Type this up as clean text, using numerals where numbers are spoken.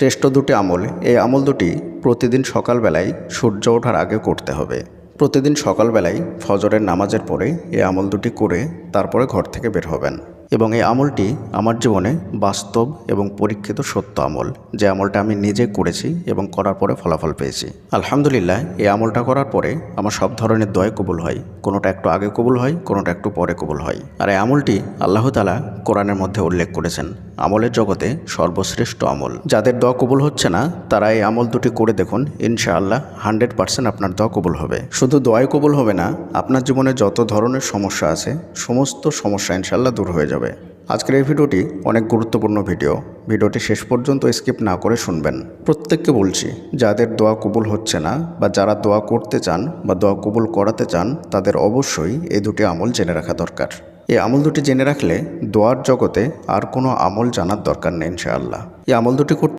শ্রেষ্ঠ দুটি আমল, এই আমল দুটি প্রতিদিন সকালবেলায় সূর্য ওঠার আগে করতে হবে। প্রতিদিন সকালবেলায় ফজরের নামাজের পরে এই আমল দুটি করে তারপরে ঘর থেকে বের হবেন। এবং এই আমলটি আমার জীবনে বাস্তব এবং পরীক্ষিত সত্য আমল, যে আমলটা আমি নিজে করেছি এবং করার পরে ফলাফল পেয়েছি। আলহামদুলিল্লাহ, এই আমলটা করার পরে আমার সব ধরনের দোয়া কবুল হয়। কোনোটা একটু আগে কবুল হয়, কোনোটা একটু পরে কবুল হয়। আর এই আমলটি আল্লাহ তাআলা কোরআনের মধ্যে উল্লেখ করেছেন আমলের জগতে সর্বশ্রেষ্ঠ আমল। যাদের দোয়া কবুল হচ্ছে না তারা এই আমল দুটি করে দেখুন, ইনশাআল্লাহ 100% আপনার দোয়া কবুল হবে। শুধু দোয়াই কবুল হবে না, আপনার জীবনে যত ধরনের সমস্যা আছে সমস্ত সমস্যা ইনশাআল্লাহ দূর হয়ে যাবে। আজকের এই ভিডিওটি অনেক গুরুত্বপূর্ণ ভিডিওটি শেষ পর্যন্ত স্কিপ না করে শুনবেন। প্রত্যেককে বলছি, যাদের দোয়া কবুল হচ্ছে না বা যারা দোয়া করতে চান বা দোয়া কবুল করাতে চান তাদের অবশ্যই এই দুটি আমল জেনে রাখা দরকার। এই আমল দুটি জেনে রাখলে দোয়ার জগতে আর কোনো আমল জানার দরকার নেই ইনশাআল্লাহ। এই আমল দুটি করতে